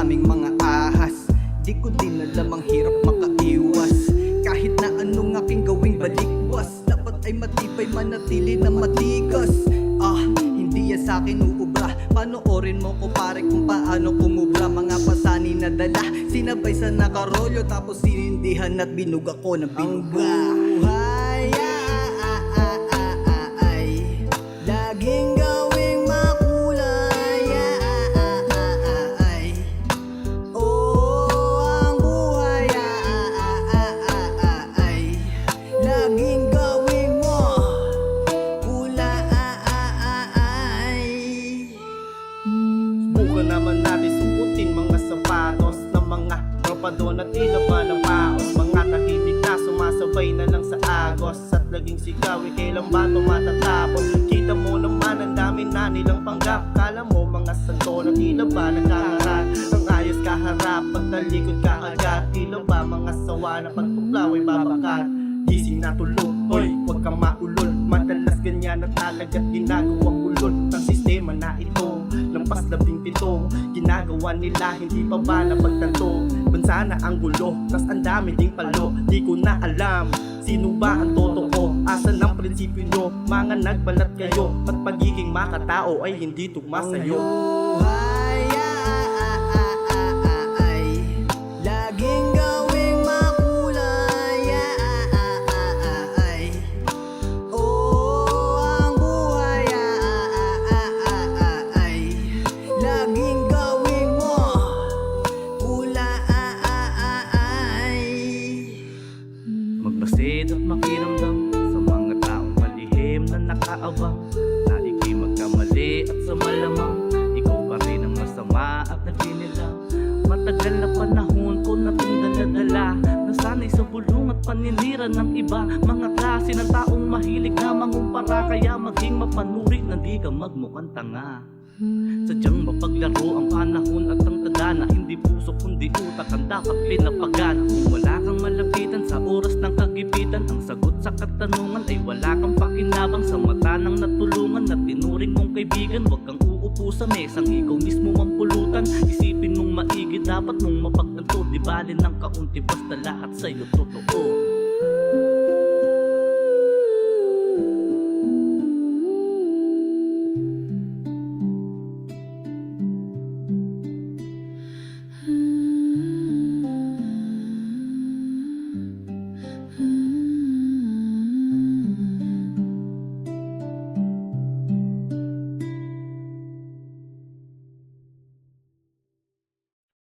daming mga ahas. Di ko din alam ang hirap makaiwas. Kahit na anong aking gawing balikwas, dapat ay matibay, manatili na matigas. Hindi yan sa'kin uubra. Panoorin mo ko pare kung paano kumubra. Mga pasani na dala, sinabay sa nakarolyo, tapos sinindihan at binuga ko ng binuga. Ang buhay ay laging gawing makulay. Ang buhay ay laging gawing mo kulay. Buka naman natin sukutin mga sapatos ng mga tropa doon at tila ba ng paos. Mga tahimik na sumasabay na lang sa agos, at laging sigawi kailan ba ito matatapos. Kita mo naman ang dami na nilang panggap. Kala mo mga santo na tila ba nagkaharap. Ang ayos kaharap, pagtalikod ka agad. Tila ba mga sawa na pagtuklaw ay babakat. Gising na tulog, hoy, huwag kang maulol. Madalas ganyan at talaga't ginagawang ulol ng sistema na ito. Lampas 17, ginagawa nila, hindi pa ba napagtanto. Bansa na ang gulo, tas ang dami ding palo. Di ko na alam, sino ba ang totoo? Asan ang prinsipyo nyo? Mga nagbalat kayo, at pagiging makatao ay hindi tugma sa'yo. Buhay ay laging gawing makulay. Ang buhay ay laging gawing mo kulay. Magmasid at makiramdam sa mga taong palihim na nakaabang, na ika'y magkamali at sa malamang ikaw pa rin ang masama at nagpinilang. Matagal na panahon ko na itong daladala, nasanay sa bulong at paninira ng iba. Mga klase ng taong mahilig na mangumpara, kaya maging mapanuri na di ka magmukhang tanga. Sadyang mapaglaro ang panahon at ang tadhana, hindi puso kundi utak ang dapat pinapagan. Kung wala kang malapitan sa oras ng kagipitan, ang sagot sa katanungan ay wala kang pakinabang. Sa mata ng natulungan na tinuring mong kaibigan, huwag kang uupo sa mesang ikaw mismo mampulutan. Isipin mong maigi, dapat mong mapagtanto, di bali ng kaunti basta lahat sa'yo totoo.